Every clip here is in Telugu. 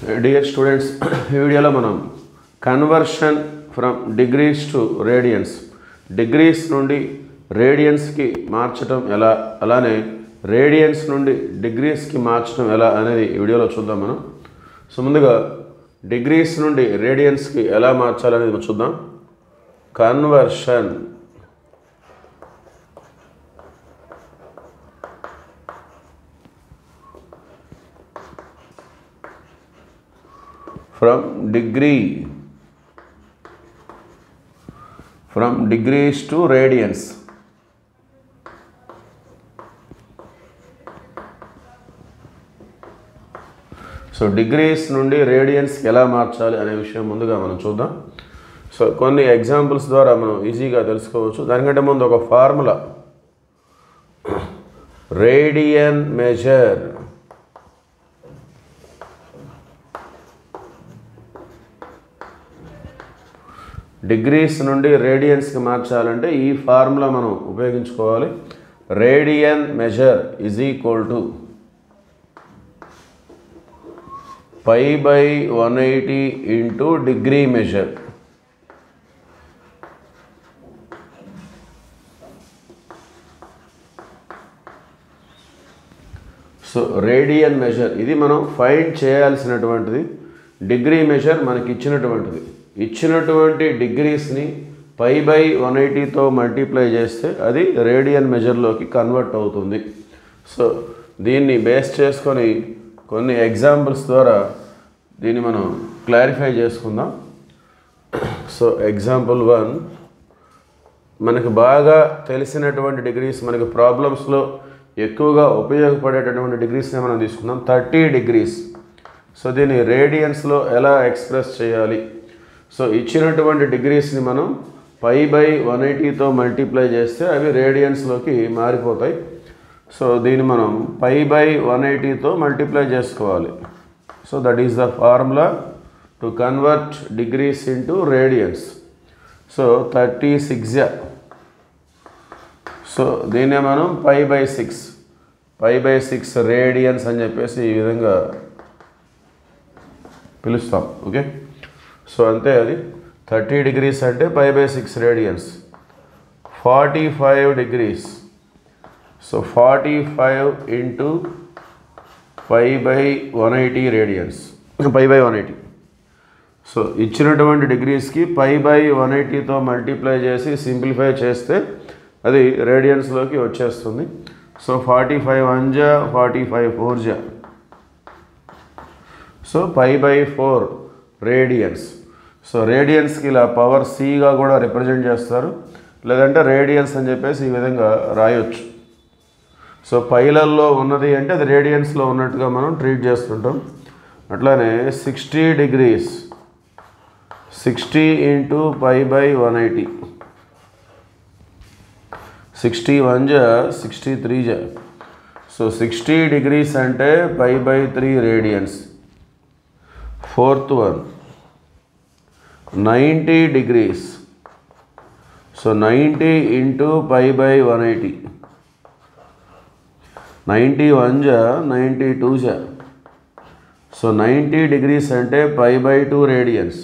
Dear students, ఈ వీడియోలో మనం conversion from degrees to radians, degrees నుండి రేడియన్స్కి మార్చడం ఎలా, అలానే రేడియన్స్ నుండి డిగ్రీస్కి మార్చడం ఎలా అనేది ఈ వీడియోలో చూద్దాం మనం. సో ముందుగా డిగ్రీస్ నుండి రేడియన్స్కి ఎలా మార్చాలనేది మనం చూద్దాం. Conversion from degrees to radians. So degrees నుండి రేడియన్స్కి ఎలా మార్చాలి అనే విషయం ముందుగా మనం చూద్దాం. సో కొన్ని ఎగ్జాంపుల్స్ ద్వారా మనం ఈజీగా తెలుసుకోవచ్చు. దానికంటే ముందు ఒక ఫార్ములా, రేడియన్ మెజర్ డిగ్రీస్ నుండి రేడియన్స్కి మార్చాలంటే ఈ ఫార్ములా మనం ఉపయోగించుకోవాలి. Radian measure is equal to π/180 into degree measure. So radian measure ఇది మనం ఫైండ్ చేయాల్సినటువంటిది. డిగ్రీ మెజర్ మనకి ఇచ్చినటువంటి డిగ్రీస్ని π/180తో మల్టిప్లై చేస్తే అది రేడియన్ మెజర్లోకి కన్వర్ట్ అవుతుంది. సో దీన్ని బేస్ చేసుకొని కొన్ని ఎగ్జాంపుల్స్ ద్వారా దీన్ని మనం క్లారిఫై చేసుకుందాం. సో ఎగ్జాంపుల్ 1, మనకు బాగా తెలిసినటువంటి డిగ్రీస్, మనకి ప్రాబ్లమ్స్లో ఎక్కువగా ఉపయోగపడేటటువంటి డిగ్రీస్ని మనం తీసుకుందాం. 30 డిగ్రీస్. సో దీన్ని రేడియన్స్లో ఎలా ఎక్స్ప్రెస్ చేయాలి? సో ఇచ్చినటువంటి డిగ్రీస్ని మనం π/180తో మల్టిప్లై చేస్తే అవి రేడియన్స్లోకి మారిపోతాయి. సో దీన్ని మనం π/180తో మల్టిప్లై చేసుకోవాలి. So that is the formula to convert degrees into radians. So 36. So దీన్నే మనం π/6 రేడియన్స్ అని చెప్పేసి ఈ విధంగా పిలుస్తాం. ఓకే, సో అంతే. అది 30 డిగ్రీస్ అంటే π/6 radians. 45 degrees. So 45 into π/180 radians, π/180. So ఇచ్చినటువంటి డిగ్రీస్కి π/180తో మల్టిప్లై చేసి సింప్లిఫై చేస్తే అది రేడియన్స్లోకి వచ్చేస్తుంది. సో 45 1 45 4. So π/4 radians. సో రేడియన్స్కి ఇలా పవర్ సిగా కూడా రిప్రజెంట్ చేస్తారు, లేదంటే రేడియన్స్ అని చెప్పేసి ఈ విధంగా రాయొచ్చు. సో పైలల్లో ఉన్నది అంటే అది రేడియన్స్లో ఉన్నట్టుగా మనం ట్రీట్ చేస్తుంటాం. అట్లానే 60 డిగ్రీస్. 60 ఇంటూ π/180. 60 1 63. సో 60 డిగ్రీస్ అంటే π/3 radians. 4th one, 90 degrees. So 90 into π/180. 90 1 92. So 90 degrees అంటే π/2 రేడియన్స్.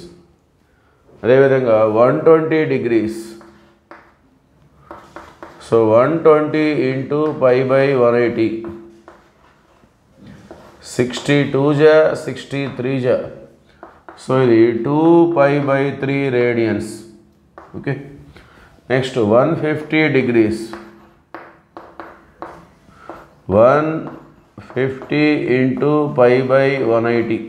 అదేవిధంగా 120 డిగ్రీస్. So 120 into π/180. 62 63. సో ఇది 2π/3 radians. Okay, next 150 degrees. 150 into π/180.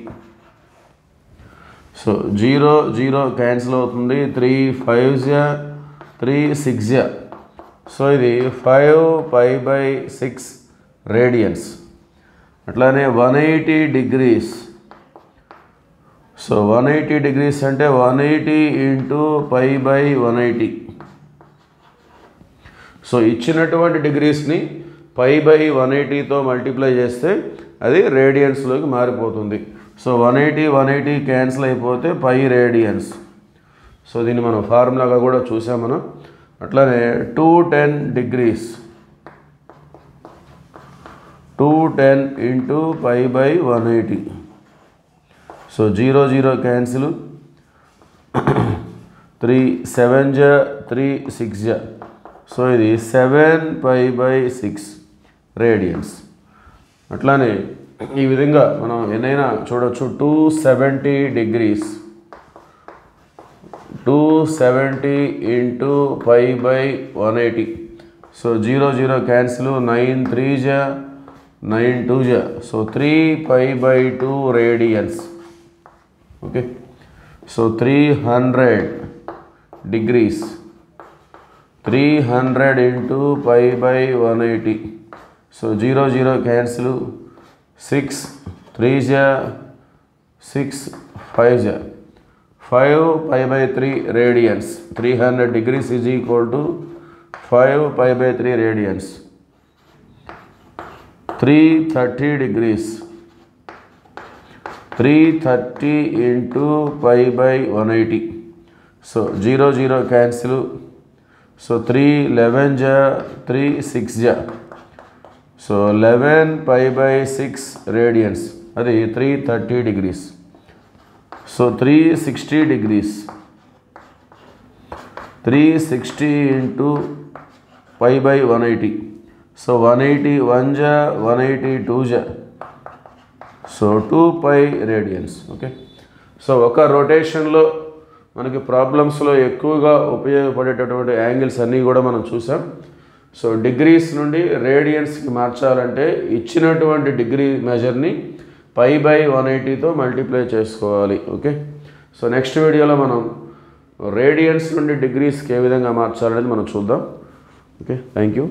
So 0 0 cancel అవుతుంది. 3 5 3 6. సో ఇది 5π/6 రేడియన్స్. అట్లానే 180 డిగ్రీస్. సో 180 డిగ్రీస్ అంటే 180 ఇంటూ π/180. సో ఇచ్చినటువంటి డిగ్రీస్ని π/180తో మల్టిప్లై చేస్తే అది రేడియన్స్లోకి మారిపోతుంది. సో 180 క్యాన్సిల్ అయిపోతే π రేడియన్స్. సో దీన్ని మనం ఫార్ములాగా కూడా చూసాం మనం. అట్లానే 210 degrees. 210 into pi by 180. So 0 0 cancel, 3 7 జా 3 6 జా, సో ఇది 7π/6 రేడియన్స్. అట్లానే ఈ విధంగా మనం ఎన్నైనా చూడవచ్చు. 270 degrees, 270 × π/180, సో 0 0 క్యాన్సిల్, 9 3 జా 9 2 జా, so 3π/2 radians. Okay, so 300 degrees, 300 × π/180, so 0 0 cancel, 6 3 జా 6 5 జా, 5π/3 radians. 300 degrees is equal to 5π/3 radians. 330 degrees, 330 × π/180, so 0 0 cancel, so 3 11 జా 3 6 జా, సో 11π/6 రేడియన్స్, అది 330 degrees. సో 360 degrees, 360 × π/180, సో 180 1 జా 180 2 జా, సో 2π రేడియన్స్. ఓకే, సో ఒక రొటేషన్లో మనకి ప్రాబ్లమ్స్లో ఎక్కువగా ఉపయోగపడేటటువంటి యాంగిల్స్ అన్నీ కూడా మనం చూసాం. సో డిగ్రీస్ నుండి రేడియన్స్కి మార్చాలంటే ఇచ్చినటువంటి డిగ్రీ మెజర్ని π/180తో మల్టిప్లై చేసుకోవాలి. ఓకే, సో నెక్స్ట్ వీడియోలో మనం రేడియన్స్ నుండి డిగ్రీస్కి ఏ విధంగా మార్చాలనేది మనం చూద్దాం. Okay, thank you.